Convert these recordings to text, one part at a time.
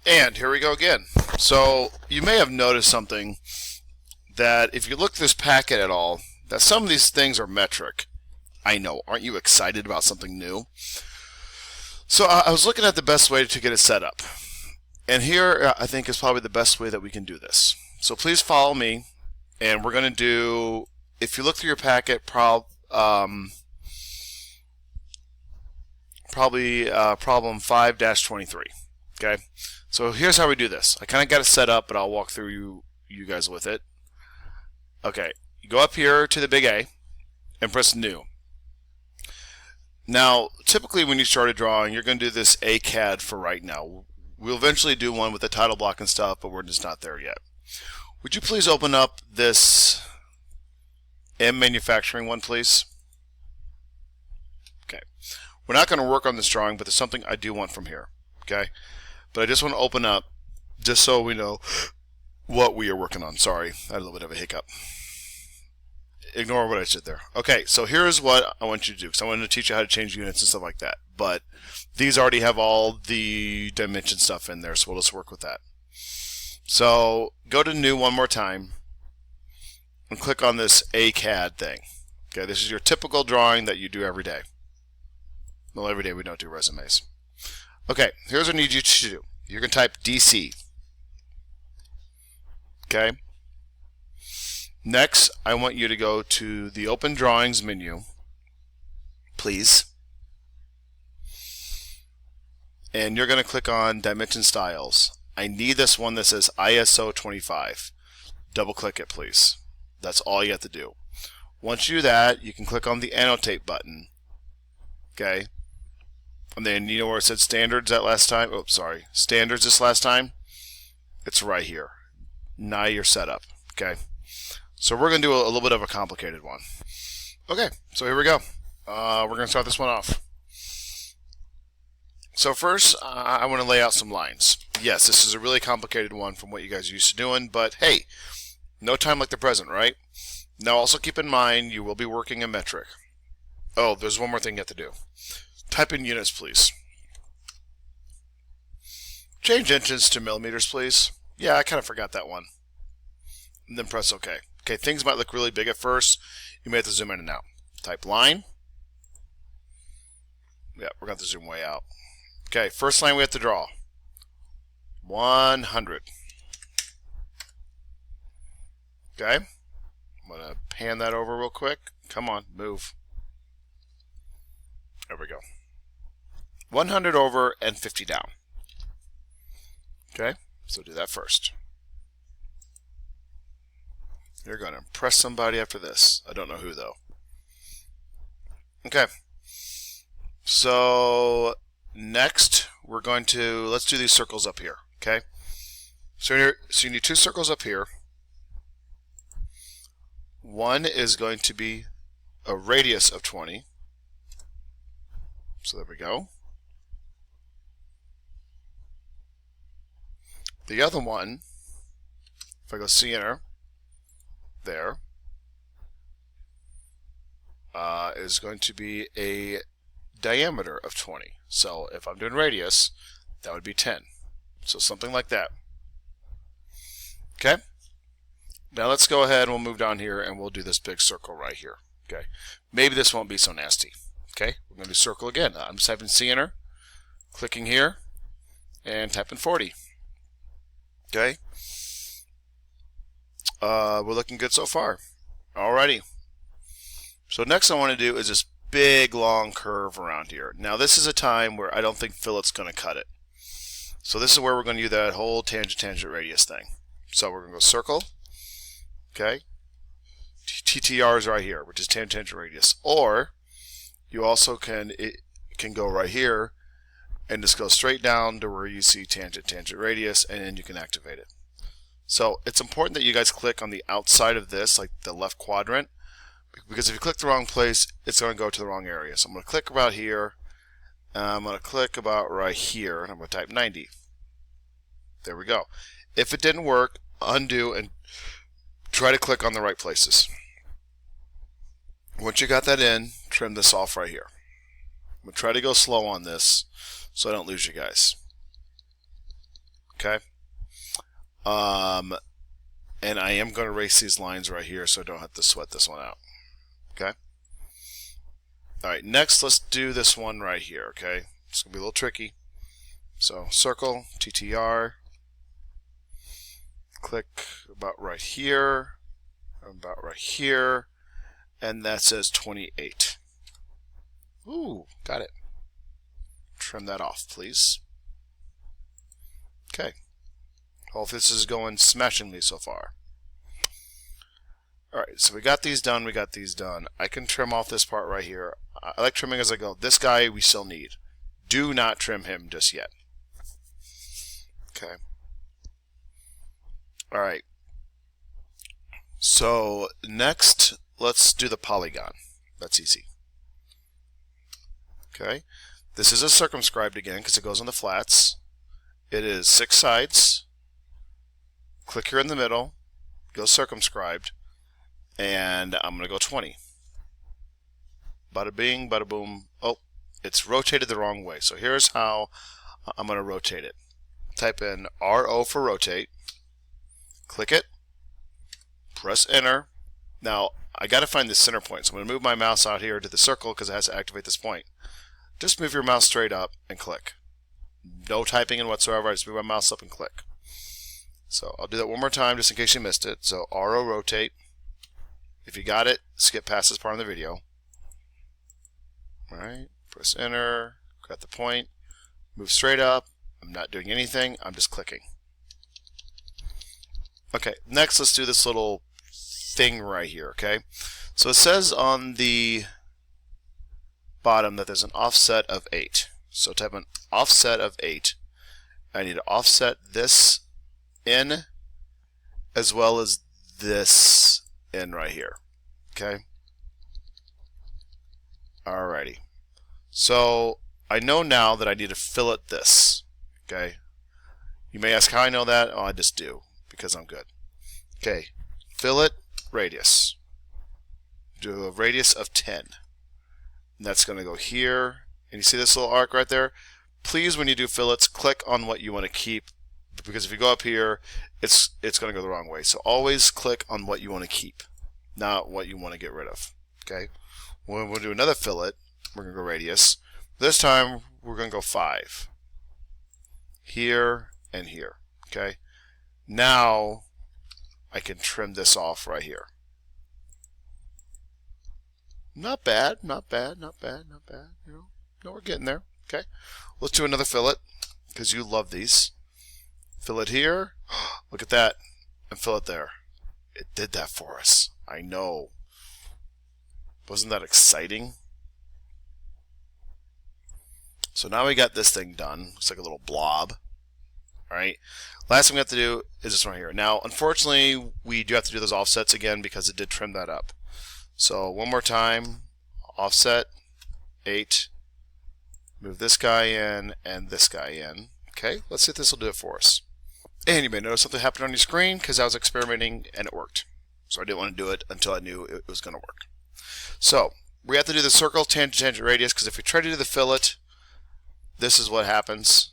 And here we go again. So you may have noticed something, that if you look at this packet at all, that some of these things are metric. I know, aren't you excited about something new? So I was looking at the best way to get it set up. And here I think is probably the best way that we can do this. So please follow me, and we're going to do, if you look through your packet, probably problem 5-23. Okay, so here's how we do this. I kind of got it set up, but I'll walk through you guys with it. Okay, you go up here to the big A and press New. Now, typically when you start a drawing, you're going to do this AutoCAD for right now. We'll eventually do one with the title block and stuff, but we're just not there yet. Would you please open up this M manufacturing one, please? Okay. We're not going to work on this drawing, but there's something I do want from here. Okay. But I just want to open up just so we know what we are working on. Sorry, I had a little bit of a hiccup. Ignore what I said there. Okay, so here's what I want you to do, because I wanted to teach you how to change units and stuff like that. But these already have all the dimension stuff in there, so we'll just work with that. So go to New one more time and click on this AutoCAD thing. Okay, this is your typical drawing that you do every day. Well, every day we don't do resumes. Okay, here's what I need you to do. You're going to type DC. Okay. Next, I want you to go to the Open Drawings menu, please. And you're going to click on Dimension Styles. I need this one that says ISO 25. Double click it, please. That's all you have to do. Once you do that, you can click on the Annotate button. Okay. And then you know where it said Standards that last time? Oops, sorry. Standards this last time? It's right here. Now you're set up. Okay. So we're going to do a little bit of a complicated one. Okay, so here we go. We're going to start this one off. So first, I want to lay out some lines. Yes, this is a really complicated one from what you guys are used to doing, but hey, no time like the present, right? Now also keep in mind, you will be working in metric. Oh, there's one more thing you have to do. Type in units, please. Change inches to millimeters, please. Yeah, I kind of forgot that one. And then press OK. Okay, things might look really big at first. You may have to zoom in and out. Type line. Yeah, we're going to zoom way out. Okay, first line we have to draw. 100. Okay, I'm going to pan that over real quick. Come on, move. There we go. 100 over and 50 down. Okay, so do that first. You're going to impress somebody after this. I don't know who, though. Okay. So next, we're going to, let's do these circles up here. Okay. So you need two circles up here. One is going to be a radius of 20. So there we go. The other one, if I go center, there is going to be a diameter of 20. So if I'm doing radius, that would be 10. So something like that. Okay. Now let's go ahead and we'll move down here and we'll do this big circle right here. Okay. Maybe this won't be so nasty. Okay. We're going to do circle again. I'm just typing center, clicking here, and typing 40. Okay. We're looking good so far. Alrighty. So next I want to do is this big long curve around here. Now this is a time where I don't think fillet's going to cut it. So this is where we're going to do that whole tangent radius thing. So we're going to go circle. Okay. TTR is right here, which is tangent radius. Or you also can go right here and just go straight down to where you see tangent radius, and then you can activate it. So it's important that you guys click on the outside of this, like the left quadrant, because if you click the wrong place, it's going to go to the wrong area. So I'm going to click about here, and I'm going to click about right here, and I'm going to type 90. There we go. If it didn't work, undo and try to click on the right places. Once you got that in, trim this off right here. I'm going to try to go slow on this so I don't lose you guys. Okay. And I am going to erase these lines right here so I don't have to sweat this one out. Okay. Alright, next let's do this one right here. Okay. It's going to be a little tricky. So circle, TTR, click about right here, and that says 28. Ooh, got it. Trim that off, please. Okay. Hope this is going smashingly so far. Alright, so we got these done, I can trim off this part right here. I like trimming as I go. This guy we still need. Do not trim him just yet. Okay. Alright. So next, let's do the polygon. That's easy. Okay. This is a circumscribed again because it goes on the flats. It is 6 sides. Click here in the middle. Go circumscribed. And I'm going to go 20. Bada bing, bada boom. Oh, it's rotated the wrong way. So here's how I'm going to rotate it. Type in RO for rotate. Click it. Press enter. Now, I got to find the center point. So I'm going to move my mouse out here to the circle because it has to activate this point. Just move your mouse straight up and click. No typing in whatsoever. I just move my mouse up and click. So I'll do that one more time just in case you missed it. So RO rotate. If you got it, skip past this part of the video. Alright, press enter, got the point, move straight up. I'm not doing anything, I'm just clicking. Okay, next let's do this little thing right here, okay? So it says on the bottom that there's an offset of 8. So type an offset of 8. I need to offset this in as well as this in right here. Okay. Alrighty. So I know now that I need to fillet this. Okay. You may ask how I know that. Oh, I just do because I'm good. Okay. Fillet radius. Do a radius of 10. And that's going to go here. And you see this little arc right there? Please, when you do fillets, click on what you want to keep, because if you go up here, it's going to go the wrong way. So always click on what you want to keep, not what you want to get rid of. Okay. When we'll do another fillet, we're going to go radius. This time we're going to go 5. Here and here. Okay. Now I can trim this off right here. Not bad, not bad, not bad, not bad. You know, no, we're getting there. Okay. Let's do another fillet because you love these. Fillet here. Look at that. And fillet there. It did that for us. I know. Wasn't that exciting? So now we got this thing done. Looks like a little blob. Alright. Last thing we have to do is this one here. Now, unfortunately, we do have to do those offsets again because it did trim that up. So one more time. Offset 8. Move this guy in and this guy in. Okay, let's see if this will do it for us. And you may notice something happened on your screen because I was experimenting and it worked. So I didn't want to do it until I knew it was going to work. So we have to do the circle, tangent, radius, because if we try to do the fillet, this is what happens.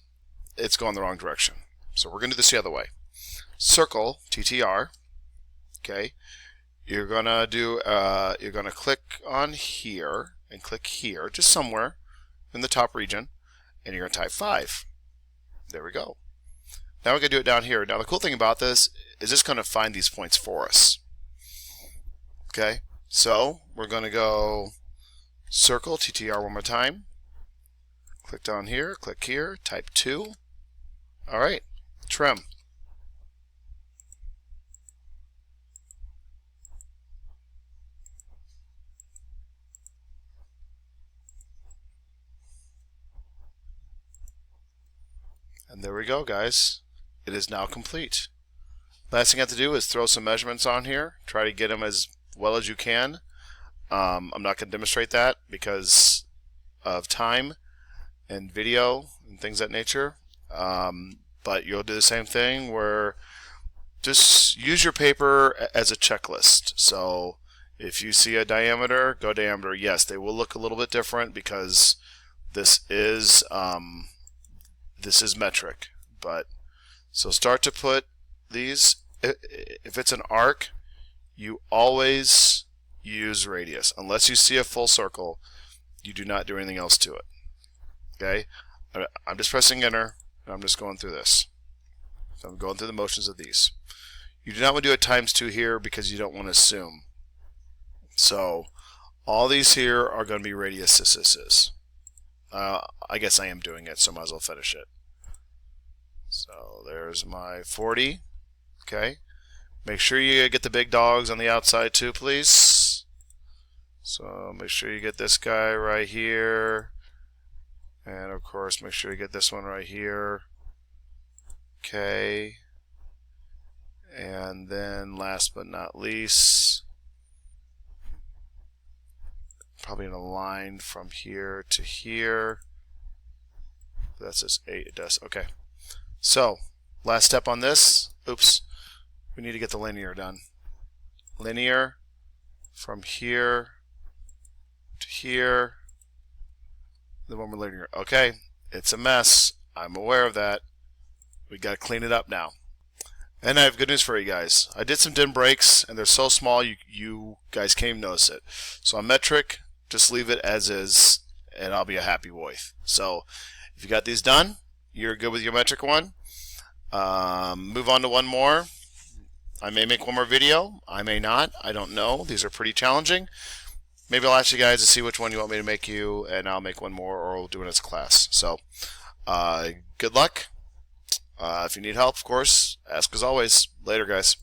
It's going the wrong direction. So we're going to do this the other way. Circle, TTR. Okay. You're gonna do. You're gonna click on here and click here, just somewhere in the top region, and you're gonna type 5. There we go. Now we're gonna do it down here. Now the cool thing about this is it's gonna find these points for us. Okay. So we're gonna go circle, TTR one more time. Click down here, click here, type 2. All right. Trim. And there we go, guys. It is now complete. Last thing you have to do is throw some measurements on here. Try to get them as well as you can. I'm not going to demonstrate that because of time and video and things of that nature. But you'll do the same thing where just use your paper as a checklist. So if you see a diameter, go diameter. Yes, they will look a little bit different because this is metric, but So start to put these, if it's an arc, you always use radius. Unless you see a full circle, you do not do anything else to it. Okay? I'm just pressing enter, and I'm just going through this. So I'm going through the motions of these. You do not want to do it ×2 here because you don't want to assume. So all these here are going to be radiuses. I guess I am doing it, so I might as well finish it. So there's my 40. Okay. Make sure you get the big dogs on the outside too, please. So make sure you get this guy right here. And of course, make sure you get this one right here. Okay. And then last but not least, probably in a line from here to here. That's just 8, it does. Okay. So, last step on this. Oops. We need to get the linear done. Linear from here to here. Then one more linear. Okay. It's a mess. I'm aware of that. We got to clean it up now. And I have good news for you guys. I did some dim breaks, and they're so small you guys can't even notice it. So on metric, just leave it as is, and I'll be a happy boy. So if you got these done, you're good with your metric one. Move on to one more. I may make one more video. I may not. I don't know. These are pretty challenging. Maybe I'll ask you guys to see which one you want me to make you, and I'll make one more, or we'll do it as a class. So good luck. If you need help, of course, ask as always. Later, guys.